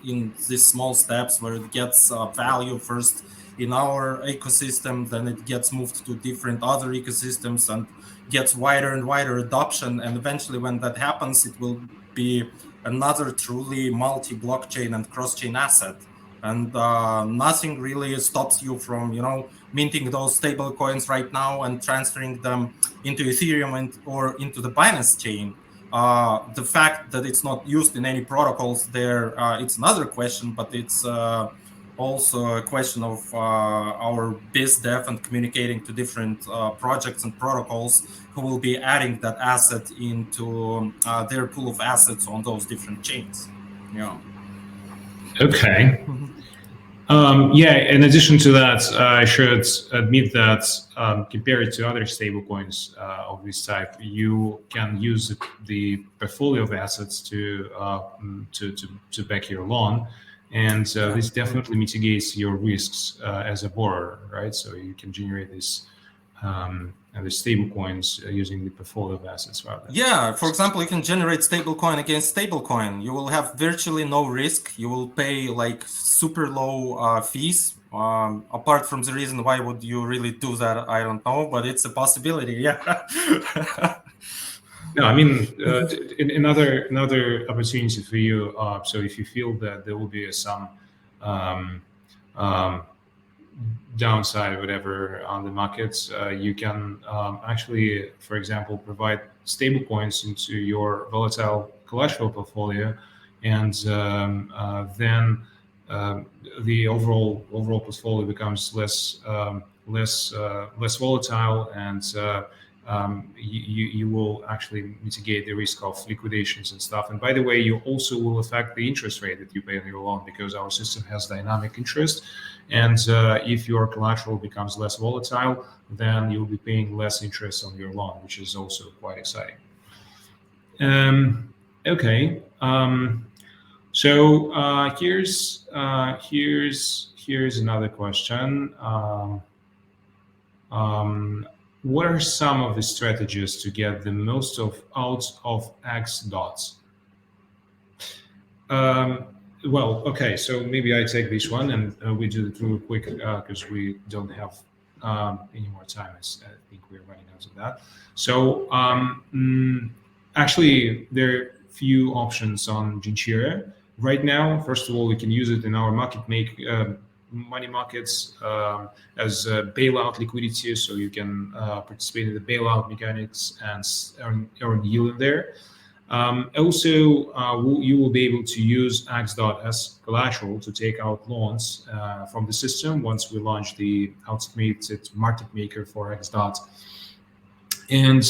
in these small steps where it gets value first in our ecosystem, then it gets moved to different other ecosystems and gets wider and wider adoption. And eventually when that happens, it will be another truly multi-blockchain and cross-chain asset. And nothing really stops you from, minting those stable coins right now and transferring them into Ethereum or into the Binance chain. The fact that it's not used in any protocols there, it's another question, but it's also a question of our biz dev and communicating to different projects and protocols who will be adding that asset into their pool of assets on those different chains. Yeah. Okay. Yeah, in addition to that, I should admit that compared to other stablecoins of this type, you can use the portfolio of assets to back your loan, and this definitely mitigates your risks as a borrower, right? So you can generate this the stablecoins using the portfolio of assets rather. Yeah, for example, you can generate stablecoin against stablecoin. You will have virtually no risk. You will pay like super low fees. Apart from the reason why would you really do that, I don't know, but it's a possibility. Yeah. No, I mean another opportunity for you. So if you feel that there will be some downside, whatever, on the markets, you can actually, for example, provide stable coins into your volatile collateral portfolio, and then the overall portfolio becomes less volatile, and you will actually mitigate the risk of liquidations and stuff. And by the way, you also will affect the interest rate that you pay on your loan, because our system has dynamic interest. And if your collateral becomes less volatile, then you'll be paying less interest on your loan, which is also quite exciting. Okay. So here's another question. What are some of the strategies to get the most out of xDOT? Well, okay, so maybe I take this one, and we do it real quick because we don't have any more time. I think we're running out of that. So actually, there are few options on Genshiro right now. First of all, we can use it in our money markets as a bailout liquidity, so you can participate in the bailout mechanics and earn yield in there. Also, you will be able to use xDOT as collateral to take out loans from the system once we launch the automated market maker for xDOT. And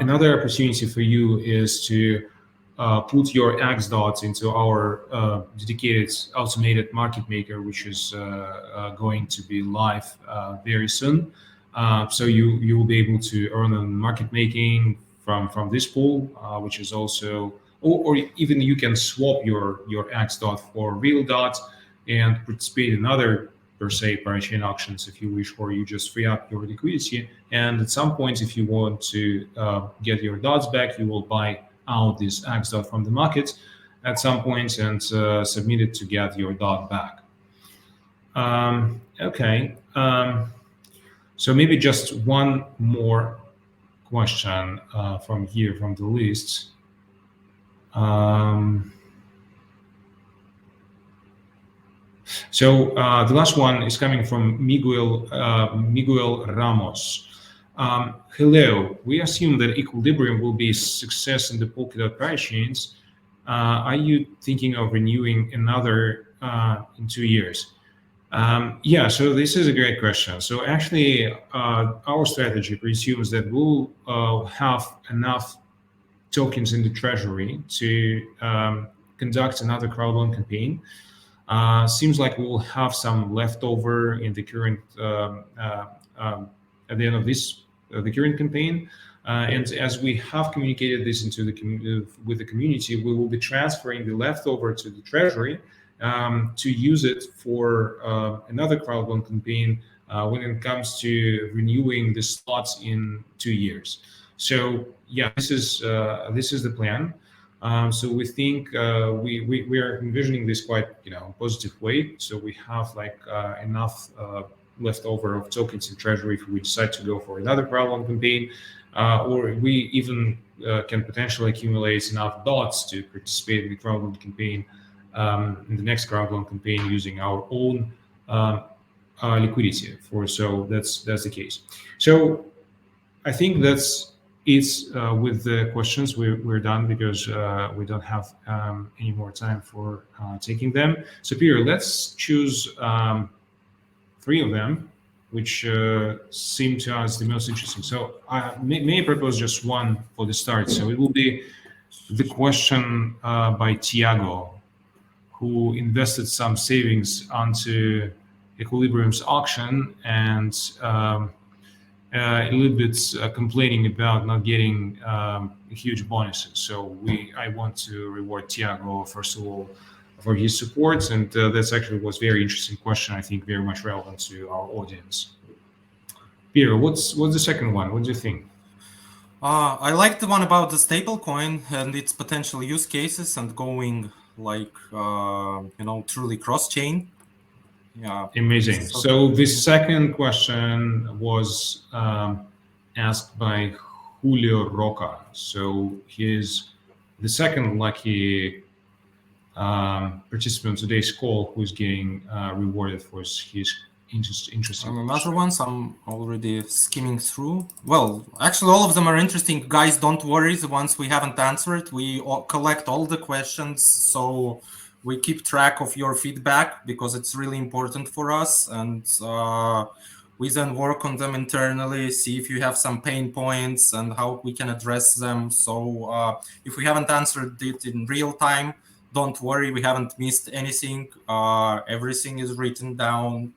another opportunity for you is to put your xDOT into our dedicated automated market maker, which is going to be live very soon. So you will be able to earn on market making from this pool, which is also, or even you can swap your xDOT for real dot and participate in other per se parachain auctions if you wish, or you just free up your liquidity. And at some point, if you want to get your dots back, you will buy out this xDOT from the market at some point and submit it to get your dot back. Okay. So maybe just one more question from here, from the list. So the last one is coming from Miguel Ramos. Hello, we assume that Equilibrium will be a success in the Polkadot parachains. Are you thinking of renewing another in 2 years? Yeah, so this is a great question. So actually, our strategy presumes that we'll have enough tokens in the treasury to conduct another crowdloan campaign. Seems like we'll have some leftover in the current at the end of the current campaign. And as we have communicated this into with the community, we will be transferring the leftover to the treasury to use it for another crowdloan campaign when it comes to renewing the slots in 2 years. So yeah, this is the plan. So we think we are envisioning this quite positive way. So we have like enough leftover of tokens in treasury if we decide to go for another crowdloan campaign, or we even can potentially accumulate enough dots to participate in the crowdloan campaign in the next crowdloan campaign using our own liquidity. So that's the case. So I think that's it's with the questions, we're done because we don't have any more time for taking them. So Peter, let's choose 3 of them, which seem to us the most interesting. So may I propose just one for the start? So it will be the question by Tiago, who invested some savings onto Equilibrium's auction and a little bit complaining about not getting huge bonuses. So I want to reward Tiago, first of all, for his support, and that's actually was very interesting question. I think very much relevant to our audience. Peter, what's the second one? What do you think? I like the one about the stablecoin and its potential use cases and going like truly cross-chain. Yeah, amazing. So the second question was asked by Julio Roca. So he's the second lucky participant on today's call who's getting rewarded for his interesting. Another ones I'm already skimming through. Well, actually, all of them are interesting. Guys, don't worry. The ones we haven't answered, we collect all the questions. So we keep track of your feedback because it's really important for us. And we then work on them internally, see if you have some pain points and how we can address them. So if we haven't answered it in real time, don't worry, we haven't missed anything. Everything is written down.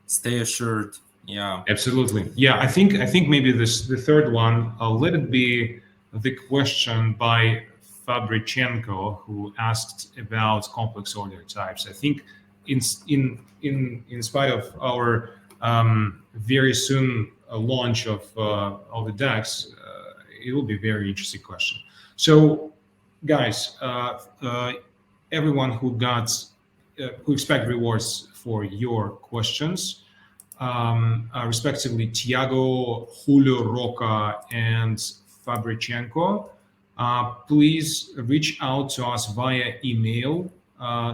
Stay assured. Yeah. Absolutely. Yeah, I think maybe the third one. Let it be the question by Fabrichenko, who asked about complex order types. I think in spite of our very soon launch of the DEX, it will be a very interesting question. So, guys, everyone who expect rewards for your questions, respectively Tiago, Julio Roca, and Fabrichenko, please reach out to us via email.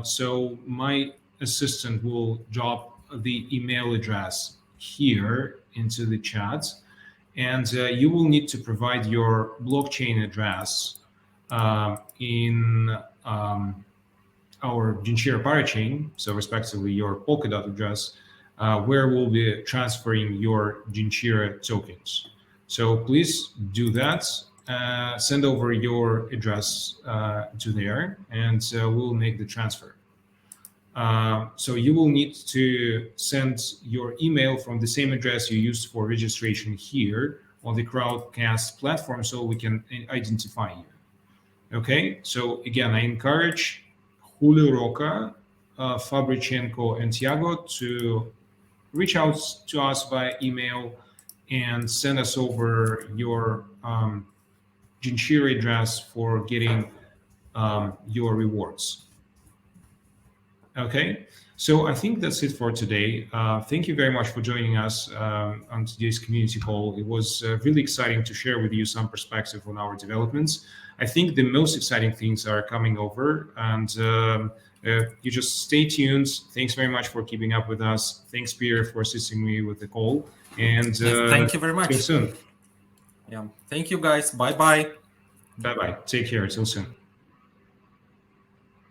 So my assistant will drop the email address here into the chat, and you will need to provide your blockchain address in our Genshiro parachain, so respectively your Polkadot address, where we'll be transferring your Genshiro tokens. So please do that. Send over your address to there, and we'll make the transfer. So you will need to send your email from the same address you used for registration here on the Crowdcast platform, so we can identify you. Okay, so again, I encourage Julio Roca, Fabrichenko, and Tiago to reach out to us via email and send us over your Genshiro address for getting your rewards. Okay, so I think that's it for today. Thank you very much for joining us on today's community call. It was really exciting to share with you some perspective on our developments. I think the most exciting things are coming over, and you just stay tuned. Thanks very much for keeping up with us. Thanks, Peter, for assisting me with the call. And thank you very much. Till soon. Yeah, thank you, guys. Bye-bye. Bye-bye. Take care. Till soon.